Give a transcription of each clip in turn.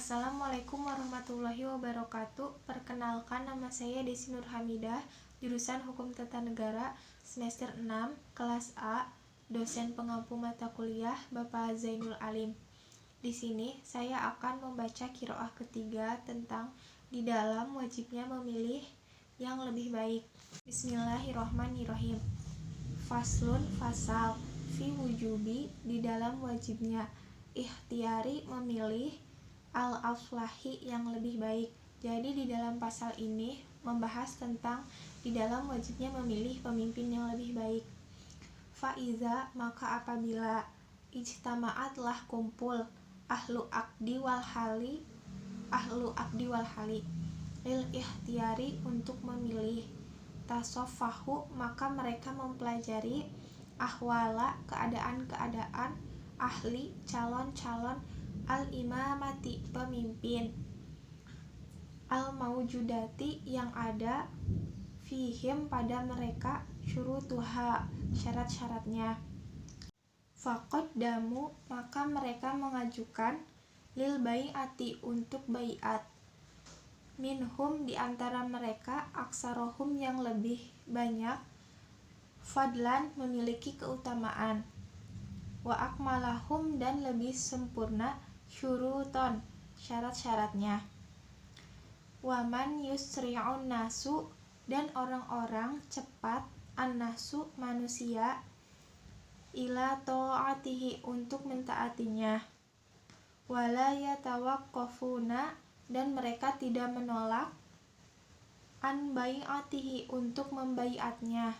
Assalamualaikum warahmatullahi wabarakatuh. Perkenalkan, nama saya Desi Nur Hamidah, jurusan Hukum Tata Negara, semester 6, kelas A, dosen pengampu mata kuliah Bapak Zainul Alim. Di sini saya akan membaca qiraah ketiga tentang di dalam wajibnya memilih yang lebih baik. Bismillahirrohmanirrohim. Faslun fasal fi wujubi, di dalam wajibnya ikhtiari memilih al-aflahi, yang lebih baik. Jadi di dalam pasal ini membahas tentang di dalam wajibnya memilih pemimpin yang lebih baik. Faiza, maka apabila ijtama'atlah kumpul ahlu akdi wal hali lil ikhtiari, untuk memilih, tasoffahu, maka mereka mempelajari ahwala, keadaan-keadaan ahli, calon-calon al-imamati, pemimpin, al-maujudati, yang ada, fihim, pada mereka, syurutuha, syarat-syaratnya. Faqaddamu, maka mereka mengajukan, lil bai'ati, untuk bai'at, minhum, di antara mereka, aksarohum, yang lebih banyak, fadlan, memiliki keutamaan, wa akmalahum, dan lebih sempurna, syuruton, syarat-syaratnya. Waman yusri'un nasu, dan orang-orang cepat, an-nasu, manusia, ila ta'atihi, untuk mentaatinya, wala yatawaqqafuna, dan mereka tidak menolak, an bai'atihi, untuk membaiatnya.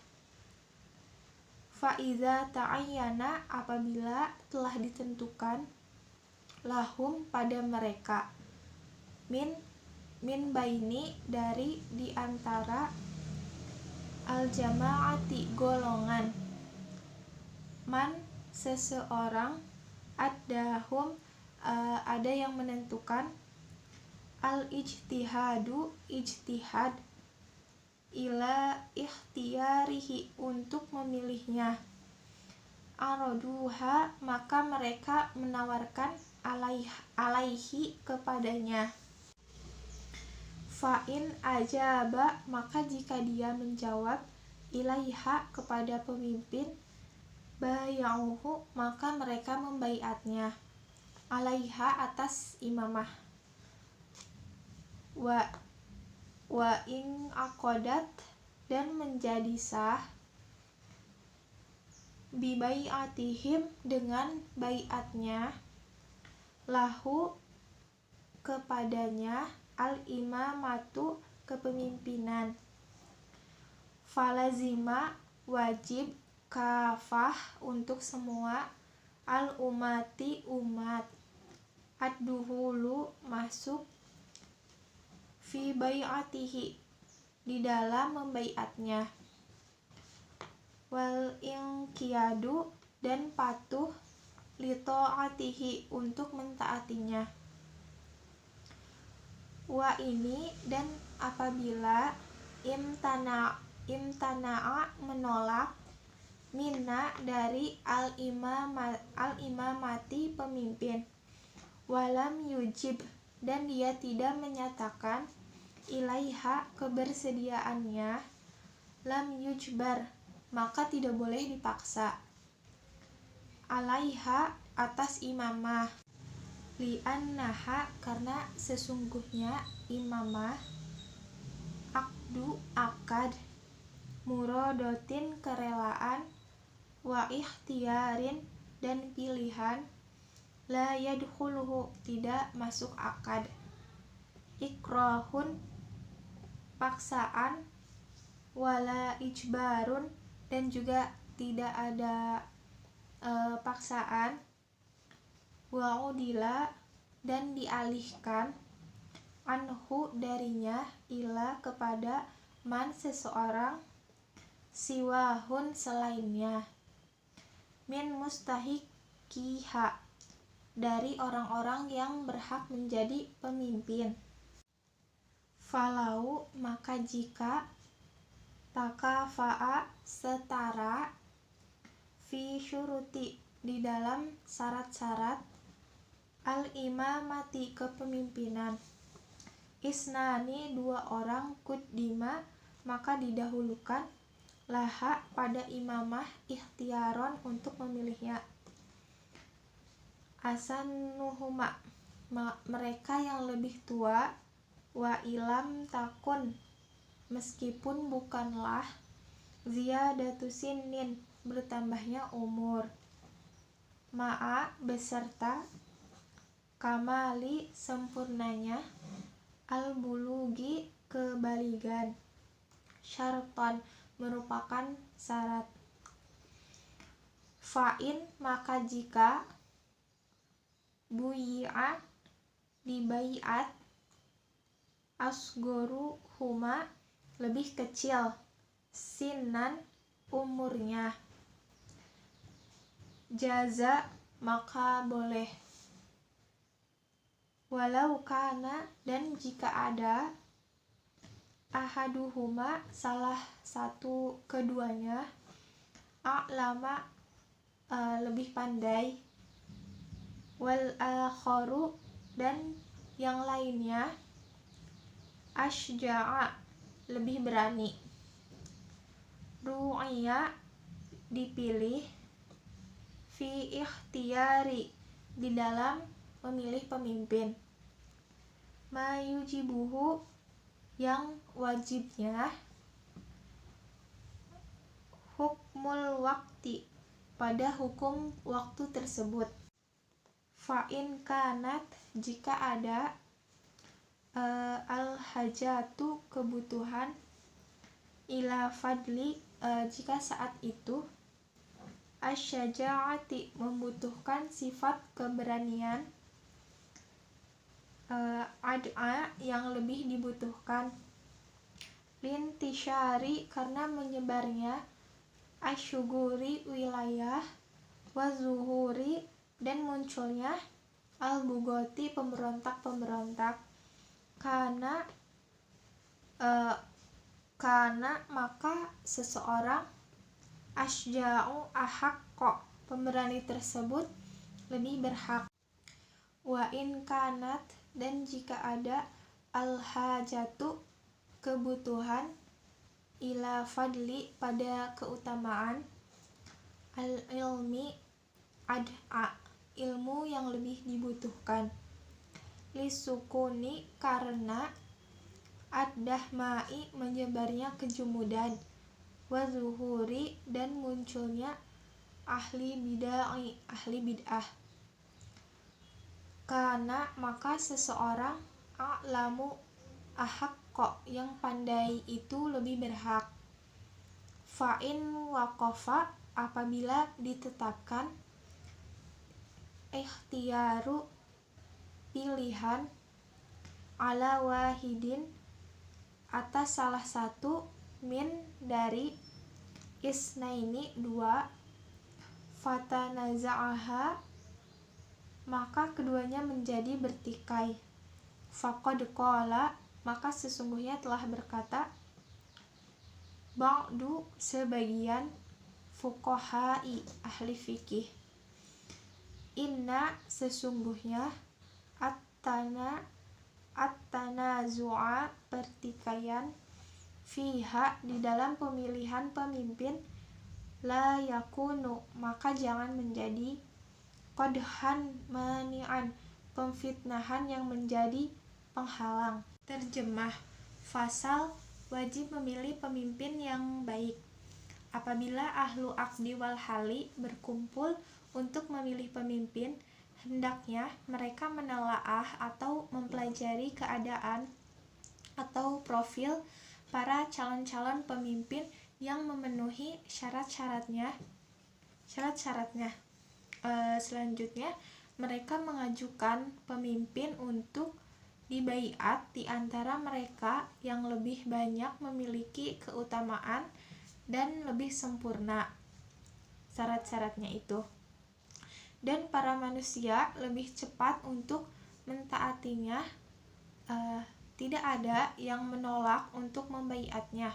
Fa'iza ta'ayyana, apabila telah ditentukan, lahum, pada mereka, min baini, dari di antara, al-jama'ati, golongan, man, seseorang, ad-dahum, ada yang menentukan, al-ijtihadu, ijtihad, ila ikhtiyarihi, untuk memilihnya, araduha, maka mereka menawarkan, alaihi, kepadanya. Fa'in ajaba, maka jika dia menjawab, ilaiha, kepada pemimpin, bayauhu, maka mereka membaiatnya, alaiha, atas imamah. Wa in aqadat, dan menjadi sah, bibaiatihim, dengan baiatnya, lahu, kepadanya, al-imamatu, kepemimpinan. Falazima, wajib, kafah, untuk semua, al-umati, umat, ad-duhulu, masuk, fi bai'atihi, di dalam membaiatnya, wal inqiyadu, dan patuh, li ta'atihi, untuk mentaatinya. Wa ini, dan apabila imtana'a, menolak, minna, dari al-imamati, pemimpin, walam yujib, dan dia tidak menyatakan, ilaiha, kebersediaannya, lam yujbar, maka tidak boleh dipaksa, alaiha, atas imamah, li'annaha, karena sesungguhnya imamah, akad, murodotin, kerelaan, wa ikhtiyarin, dan pilihan, la yadkhuluhu, tidak masuk akad, ikrahun, paksaan, wala ijbarun, dan juga tidak ada paksaan, wa udila, dan dialihkan, anhu, darinya, ila, kepada, man, seseorang, siwahun, selainnya, min mustahiqiha, dari orang-orang yang berhak menjadi pemimpin. Falau, maka jika, takafa'a, setara, fi syuruti, di dalam syarat-syarat, Al-imamati kepemimpinan. Isnani 2 orang, kuddima maka didahulukan, laha pada imamah, ikhtiaron untuk memilihnya. Asanuhuma mereka yang lebih tua, wa ilam takun meskipun bukanlah, ziyadatu sinnin bertambahnya umur, ma'a beserta, kamali sempurnanya, al-bulugi kebaligan, syarton merupakan syarat. Fa'in maka jika, buyi'a dibaiat, asgoru huma lebih kecil, sinan umurnya, jaza maka boleh. Walau kana dan jika ada, ahaduhuma salah satu keduanya, a'lama lebih pandai, wal akharu dan yang lainnya, asyja'a lebih berani. Ru'ya dipilih, fi ikhtiyari di dalam memilih pemimpin, mayujibuhu yang wajibnya, hukmul wakti pada hukum waktu tersebut. Fa'in kanat jika ada, al-hajatu kebutuhan, ila fadli jika saat itu, asyaja'ati membutuhkan sifat keberanian, ad'a yang lebih dibutuhkan, lintisyari karena menyebarnya, asyuguri wilayah, wazuhuri dan munculnya, al-bugoti pemberontak-pemberontak, karena maka seseorang, asyja'u ahakko pemberani tersebut lebih berhak. Wa in kanat dan jika ada, al-hajatu kebutuhan, ila fadli pada keutamaan, al-ilmi ad'a ilmu yang lebih dibutuhkan, lisukuni karena, ad-dahma'i menyebarnya kejumudan, wa zuhuri dan munculnya, ahli bid'ah. Karena maka seseorang, a'lamu ahakko yang pandai itu lebih berhak. Fa'in waqafa apabila ditetapkan, ikhtiyaru pilihan, ala wahidin atas salah satu, min dari, isnaini 2, fatanaza'aha maka keduanya menjadi bertikai, faqad qala maka sesungguhnya telah berkata, ba'du sebagian, fuqaha'i ahli fikih, inna sesungguhnya, at-tanazu'a pertikaian, fiha di dalam pemilihan pemimpin, la yakunu maka jangan menjadi, qadhan mani'an pemfitnahan yang menjadi penghalang. Terjemah. Fasal wajib memilih pemimpin yang baik. Apabila ahlu aqdi wal hali berkumpul untuk memilih pemimpin, hendaknya mereka menelaah atau mempelajari keadaan atau profil para calon-calon pemimpin yang memenuhi syarat-syaratnya. Selanjutnya, mereka mengajukan pemimpin untuk dibaiat di antara mereka yang lebih banyak memiliki keutamaan dan lebih sempurna syarat-syaratnya itu. Dan para manusia lebih cepat untuk mentaatinya, tidak ada yang menolak untuk membaiatnya.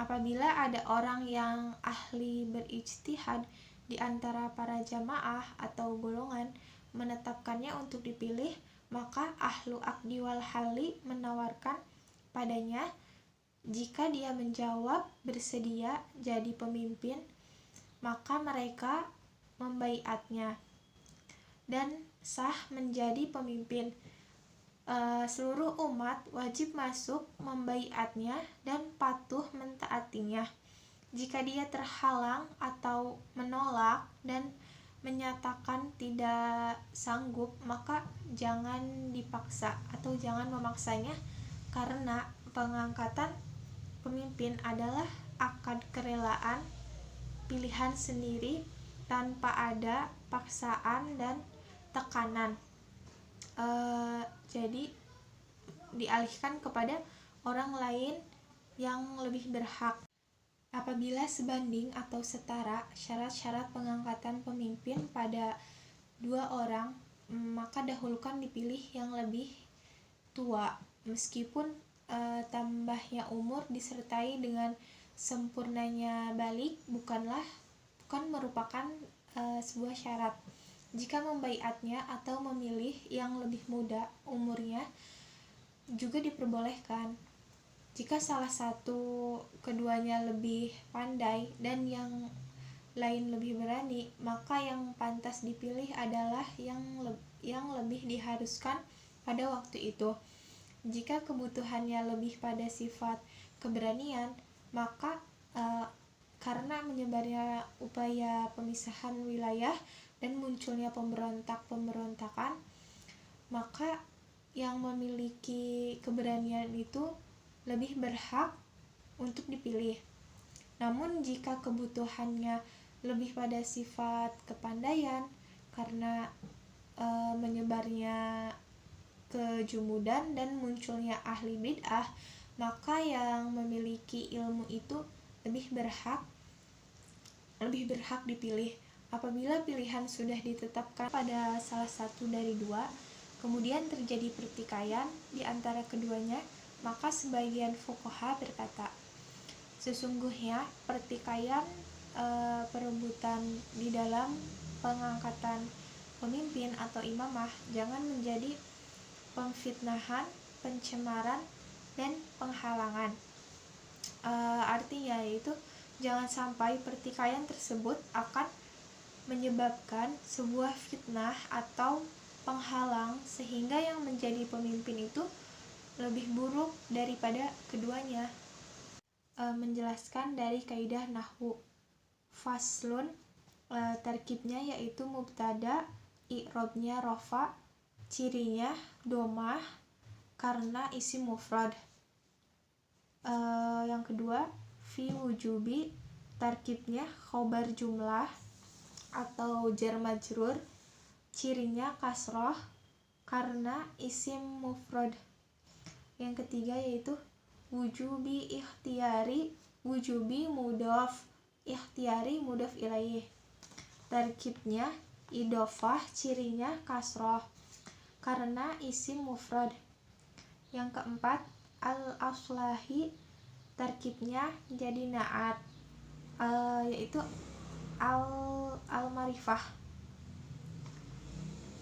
Apabila ada orang yang ahli berijtihad di antara para jamaah atau golongan, menetapkannya untuk dipilih, maka ahlu aqdi wal halli menawarkan padanya. Jika dia menjawab bersedia jadi pemimpin, maka mereka membaiatnya dan sah menjadi pemimpin. Seluruh umat wajib masuk membaiatnya dan patuh mentaatinya. Jika dia terhalang atau menolak dan menyatakan tidak sanggup, maka jangan dipaksa atau jangan memaksanya, karena pengangkatan pemimpin adalah akad kerelaan, pilihan sendiri tanpa ada paksaan dan tekanan. Jadi dialihkan kepada orang lain yang lebih berhak. Apabila sebanding atau setara syarat-syarat pengangkatan pemimpin pada 2 orang, maka dahulukan dipilih yang lebih tua, meskipun tambahnya umur disertai dengan sempurnanya balik bukan merupakan sebuah syarat. Jika membaiatnya atau memilih yang lebih muda umurnya juga diperbolehkan. Jika salah satu keduanya lebih pandai dan yang lain lebih berani, maka yang pantas dipilih adalah yang lebih diharuskan pada waktu itu. Jika kebutuhannya lebih pada sifat keberanian, maka karena menyebarnya upaya pemisahan wilayah dan munculnya pemberontakan, maka yang memiliki keberanian itu lebih berhak untuk dipilih. Namun jika kebutuhannya lebih pada sifat kepandaian karena menyebarnya kejumudan dan munculnya ahli bid'ah, maka yang memiliki ilmu itu lebih berhak dipilih. Apabila pilihan sudah ditetapkan pada salah satu dari 2, kemudian terjadi pertikaian di antara keduanya, maka sebagian fuqaha berkata, sesungguhnya pertikaian perebutan di dalam pengangkatan pemimpin atau imamah jangan menjadi pemfitnahan, pencemaran, dan penghalangan. Artinya yaitu jangan sampai pertikaian tersebut akan menyebabkan sebuah fitnah atau penghalang sehingga yang menjadi pemimpin itu lebih buruk daripada keduanya. Menjelaskan dari kaidah nahwu. Faslun, tarkibnya yaitu mubtada, i'rabnya rafa, cirinya domah karena isim mufrad. Yang kedua, fi wujubi, tarkibnya khobar jumlah atau jar majrur, cirinya kasroh karena isim mufrad. Yang ketiga yaitu wujubi ikhtiyari, wujubi mudhaf, ikhtiyari mudhaf ilaih, tarkibnya idhofah, cirinya kasroh karena isim mufrad. Yang keempat, al-aslahi, tarkibnya jadi naat, yaitu al-marifah.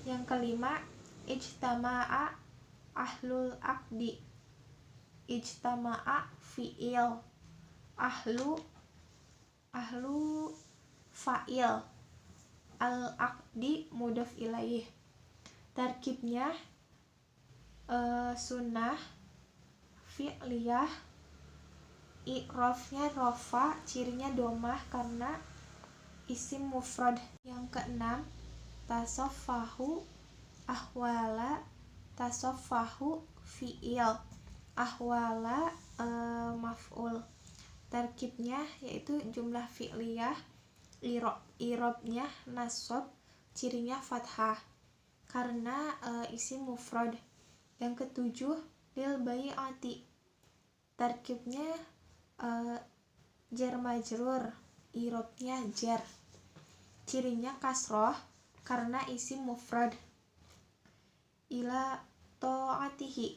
Yang kelima, ijtama'a ahlul aqdi, ijtama'a fi'il, ahlu fa'il, al-aqdi mudhaf ilaih, tarkibnya sunnah fi'liyah, i'rafnya rafa, cirinya domah karena isim mufrad. Yang keenam, tasaffahu ahwala, tasaffahu fi'il, ahwala maf'ul, tarkibnya yaitu jumlah fi'liyah, i'rabnya nasab, cirinya fathah karena isim mufrad. Yang ketujuh, lil bai'ati, tarkibnya jar majrur, i'rabnya jar, cirinya kasroh karena isim mufrad. Ila ta'atihi,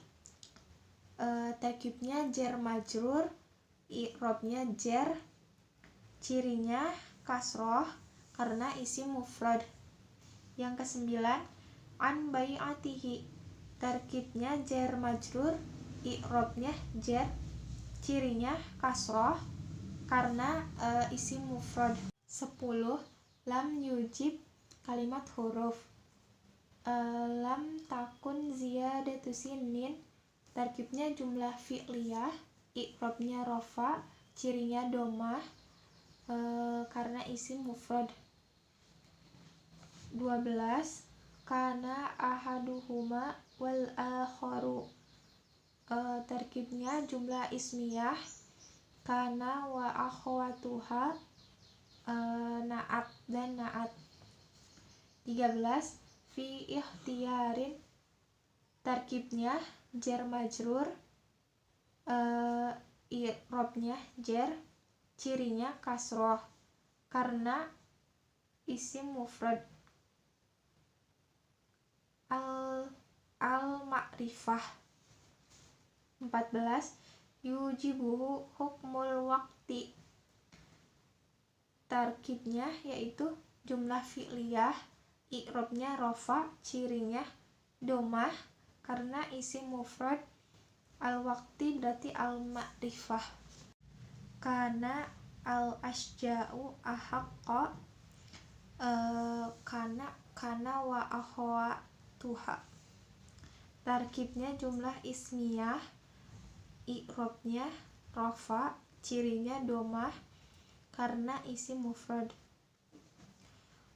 tarkibnya jar majrur, i'rabnya jar, cirinya kasroh karena isim mufrad. Yang kesembilan, an bai'atihi. Tarkibnya jar majrur, i'rabnya jar, cirinya kasroh karena isim mufrad. 10. Lam yujib kalimat huruf. Lam takun ziyadatu sinin. Tarkibnya jumlah fi'liyah, i'rabnya rofa, cirinya domah karena isim mufrad. 12. Kana ahaduhuma wal akharu. Tarkibnya jumlah ismiyah, kana wa akhwatuha, naat dan naat. 13. Fi ikhtiyarin. Tarkibnya jar majrur, i'rabnya jar, cirinya kasroh karena isim mufrad. Al-ma'rifah. 14. Yujibuhu hukmul waqti. Tarkibnya yaitu jumlah fi'liyah, i'rabnya rofa, cirinya domah karena isim mufrad. Al-waqti berarti al-ma'rifah. Kana al-asja'u ahaqqa. Kana wa akhwatuha. Tarkibnya jumlah ismiyah, i'rabnya rofa, cirinya domah karena isim mufrad.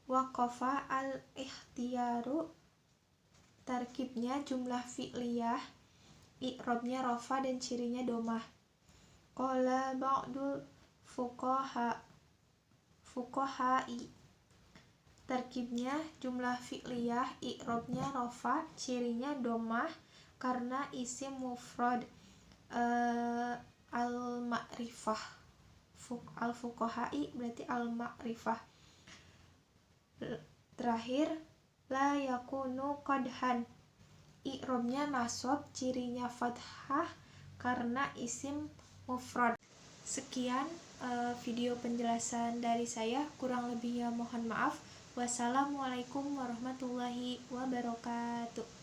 Waqafa al-ikhtiyaru. Tarkibnya jumlah fi'liyah, i'rabnya rofa dan cirinya domah. Qala ba'dul fuqaha'i. Tarkibnya jumlah fi'liyah, i'rabnya rofa, cirinya domah karena isim mufrad. Al-ma'rifah. Al-fuqaha'i berarti al-ma'rifah. Terakhir, la yakunu qadhan. I'rabnya nasab, cirinya fathah karena isim mufrad. Sekian video penjelasan dari saya, kurang lebihnya mohon maaf. Wassalamualaikum warahmatullahi wabarakatuh.